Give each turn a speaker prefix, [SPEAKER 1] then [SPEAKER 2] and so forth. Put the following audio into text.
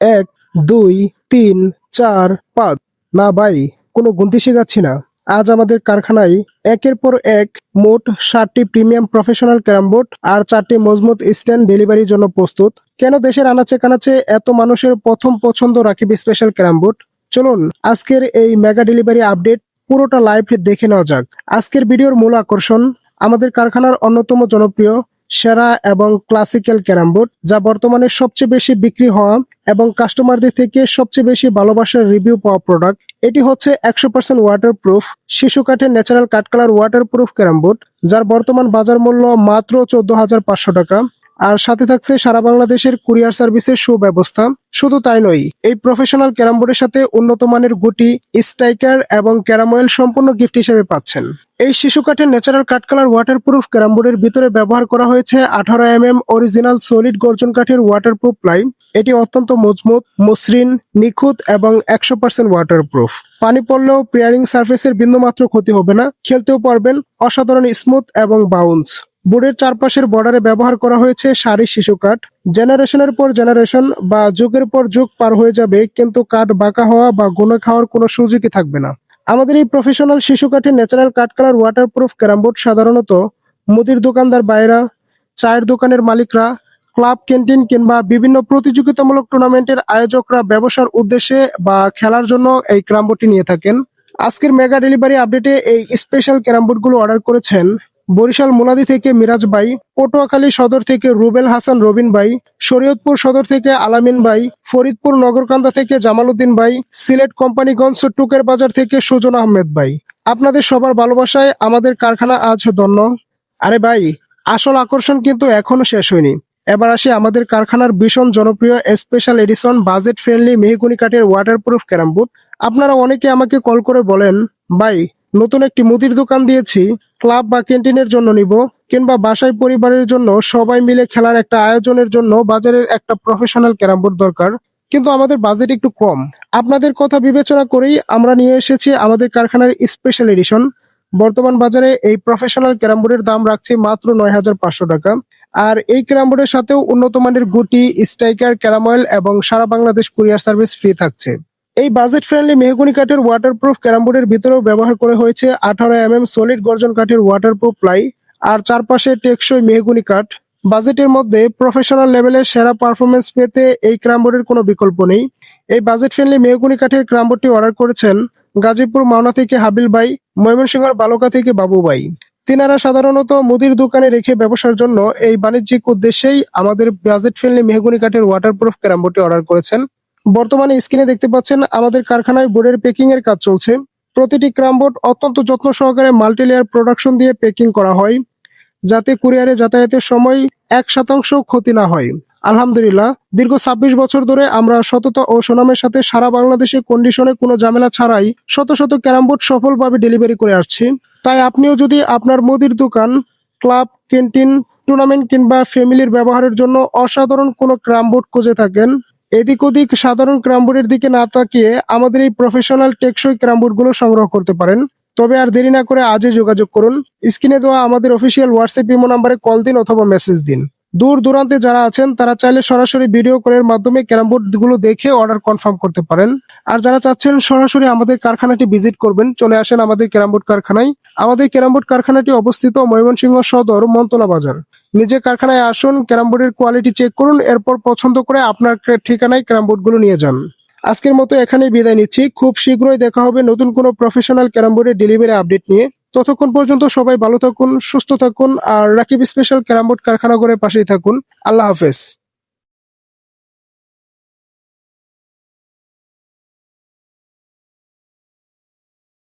[SPEAKER 1] এক, দুই, তিন, চার, পাঁচ। না ভাই, কোনো গুনতি শেখাচ্ছি না। আজ আমাদের কারখানায় একের পর এক মোট 7টি প্রিমিয়াম প্রফেশনাল ক্যারাম বোর্ড আর 4টি মজবুত স্ট্যান্ড ডেলিভারির জন্য প্রস্তুত। কেন দেশের আনাচে কানাচে এত মানুষের প্রথম পছন্দ রাকিব স্পেশাল ক্যারাম বোর্ড? চলুন আজকের এই মেগা ডেলিভারি আপডেট পুরোটা লাইভ দেখে নেওয়া যাক। আজকের ভিডিওর মূল আকর্ষণ আমাদের কারখানার অন্যতম জনপ্রিয় সেরা এবং ক্লাসিক্যাল ক্যারাম বোর্ড, যা বর্তমানে সবচেয়ে বেশি বিক্রি হওয়া এবং কাস্টমারদের থেকে সবচেয়ে বেশি ভালোবাসার রিভিউ পাওয়া প্রোডাক্ট। এটি হচ্ছে 100% ওয়াটারপ্রুফ শিশু কাঠের ন্যাচারাল কাঠ কালার ওয়াটারপ্রুফ ক্যারাম বোর্ড, যার বর্তমান বাজার মূল্য মাত্র 14,500 টাকা। আর সাথে থাকছে সারা বাংলাদেশের কুরিয়ার সার্ভিসের সুব্যবস্থা। শুধু তাই নয়, এই প্রফেশনাল ক্যারাম বোর্ডের সাথে উন্নত মানের গুটি, স্ট্রাইকার এবং ক্যারাম অয়েল সম্পূর্ণ গিফট হিসেবে পাচ্ছেন। এই শিশু কাঠের ন্যাচারাল কাঠ কালার ওয়াটারপ্রুফ ক্যারাম বোর্ডের ভিতরে ব্যবহার করা হয়েছে 18 অরিজিনাল সলিড গর্জন কাঠের ওয়াটারপ্রুফ প্লাই। এটি অত্যন্ত মজবুত, মসৃণ, নিখুঁত এবং 100% ওয়াটারপ্রুফ। পানি পড়লেও প্রিয়ারিং সারফেসের বিন্দুমাত্র ক্ষতি হবে না, খেলতেও পারবেন। অসাধারণ স্মুথ এবং বাউন্স। বোর্ডের চারপাশের বর্ডারে ব্যবহার করা হয়েছে সারি শিশু কাঠ। জেনারেশনের পর জেনারেশন বা যুগের পর যুগ পার হয়ে যাবে, কিন্তু কাঠ বাঁকা হওয়া বা গুনে খাওয়ার কোনো সুযোগই থাকবে না। আমাদের এই প্রফেশনাল শিশু কাঠের ন্যাচারাল কাঠ কালার ওয়াটারপ্রুফ ক্যারাম বোর্ড সাধারণত মুদির দোকানদার বাইরা, চায়ের দোকানের মালিকরা, ক্লাব, ক্যান্টিন কিংবা বিভিন্ন প্রতিযোগিতামূলক টুর্নামেন্টের আয়োজকরা ব্যবসার উদ্দেশ্যে বা খেলার জন্য এই ক্যারাম বোর্ডটি নিয়ে থাকেন। আজকের মেগা ডেলিভারি আপডেটে এই স্পেশাল ক্যারাম বোর্ডগুলো অর্ডার করেছেন বরিশাল মুলাদি থেকে মিরাজ ভাই, পটুয়াখালী সদর থেকে রুবেল হাসান রবিন ভাই, শরীয়তপুর সদর থেকে আলামিন ভাই, ফরিদপুর নগরকান্দা থেকে জামাল উদ্দিন ভাই, সিলেট কোম্পানিগঞ্জ টুকের বাজার থেকে সুজন আহমেদ ভাই। আপনাদের সবার ভালোবাসায় আমাদের কারখানা আজ ধন্য। আরে ভাই, আসল আকর্ষণ কিন্তু এখনো শেষ হয়নি। এবার আসি আমাদের কারখানার ভীষণ জনপ্রিয় special edition budget friendly mahogany কাঠের ওয়াটারপ্রুফ ক্যারাম বোর্ড। আপনারা অনেকে আমাকে কল করে বলেন, ভাই নতুন একটি মুদির দোকান দিয়েছি, ক্লাব বা ক্যান্টিনের জন্য নিব, কিংবা বাসায় পরিবারের জন্য সবাই মিলে খেলার একটা আয়োজনের জন্য বাজারের একটা প্রফেশনাল ক্যারাম বোর্ড দরকার, কিন্তু আমাদের বাজেট একটু কম। আপনাদের কথা বিবেচনা করেই আমরা নিয়ে এসেছি আমাদের কারখানার স্পেশাল এডিশন। বর্তমান বাজারে এই প্রফেশনাল ক্যারাম বোর্ডের দাম রাখছি মাত্র 9,500 টাকা। আর এই ক্যারাম বোর্ডের সাথেও উন্নত মানের গুটি, স্ট্রাইকার, ক্যারাম অয়েল এবং সারা বাংলাদেশ কুরিয়ার সার্ভিস ফ্রি থাকছে। এই বাজেট ফ্রেন্ডলি মেহগনি কাঠের ওয়াটারপ্রুফ ক্যারাম বোর্ডের ভিতরেও ব্যবহার করা হয়েছে 18 সলিড গর্জন কাঠের ওয়াটারপ্রুফ প্লাই আর চারপাশে টেকসই মেহগনি কাঠ। বাজেটের মধ্যে প্রফেশনাল লেভেলের সেরা পারফরমেন্স পেতে এই ক্যারাম বোর্ডের কোনো বিকল্প নেই। এই বাজেট ফ্রেন্ডলি মেহগনি কাঠের ক্যারাম বোর্ডটি অর্ডার করেছেন গাজীপুর মাওনা থেকে হাবিল ভাই, ময়মনসিংহের বালুকা থেকে বাবু ভাই। তিনারা সাধারণত মুদির দোকানে রেখে ব্যবসার জন্য এই বাণিজ্যিক উদ্দেশ্যেই আমাদের বাজেট ফ্রেন্ডলি মেহগনি কাঠের ওয়াটারপ্রুফ ক্যারাম বোর্ডটি অর্ডার করেছেন। বর্তমানে স্ক্রিনে দেখতে পাচ্ছেন আমাদের কারখানায় বোর্ডের প্যাকিং এর কাজ চলছে। প্রতিটি ক্যারাম বোর্ড অত্যন্ত যত্ন সহকারে মাল্টিলেয়ার প্রোডাকশন দিয়ে প্যাকিং করা হয়, যাতে কুরিয়ারে যাতায়াতের সময় 1% ক্ষতি না হয়। আলহামদুলিল্লাহ, দীর্ঘ 26 বছর ধরে আমরা সততা ও সুনামের সাথে সারা বাংলাদেশে কন্ডিশনে কোনো ঝামেলা ছাড়াই শত শত ক্যারাম বোর্ড সফলভাবে ডেলিভারি করে আসছি। তাই আপনিও যদি আপনার মুদির দোকান, ক্লাব, ক্যান্টিন, টুর্নামেন্ট কিংবা ফ্যামিলির ব্যবহারের জন্য অসাধারণ কোনো ক্যারাম বোর্ড খুঁজে থাকেন, এদিক ওদিক সাধারণ ক্যারাম বোর্ডের দিকে না তাকিয়ে আমাদের এই প্রফেশনাল টেকসই ক্যারাম বোর্ডগুলো সংগ্রহ করতে পারেন। তবে আর দেরি না করে আজই যোগাযোগ করুন। স্ক্রিনে দেওয়া আমাদের অফিসিয়াল হোয়াটসঅ্যাপ ইমো নাম্বারে কল দিন অথবা মেসেজ দিন। দূর দূরান্তে যারা আছেন তারা চাইলে সরাসরি ভিডিও কলের মাধ্যমে ক্যারাম বোর্ড গুলো দেখে অর্ডার কনফার্ম করতে পারেন। আর যারা চাচ্ছেন সরাসরি আমাদের কারখানাটি ভিজিট করবেন, চলে আসেন আমাদের ক্যারাম বোর্ড কারখানায়। আমাদের ক্যারাম বোর্ড কারখানাটি অবস্থিত ময়মনসিংহ সদর মন্তলা বাজার। নিজে কারখানায় আসুন, ক্যারাম বোর্ডের কোয়ালিটি চেক করুন, এরপর পছন্দ করে আপনার ঠিকানায় ক্যারাম বোর্ড গুলো নিয়ে যান। আজকের মতো এখানেই বিদায় নিচ্ছি। খুব শীঘ্রই দেখা হবে নতুন কোনো প্রফেশনাল ক্যারাম বোর্ডের ডেলিভারি আপডেট নিয়ে। ততক্ষণ পর্যন্ত সবাই ভালো থাকুন, সুস্থ থাকুন আর রাকিব স্পেশাল ক্যারাম বোর্ড কারখানা ঘরের পাশেই থাকুন। আল্লাহ হাফেজ।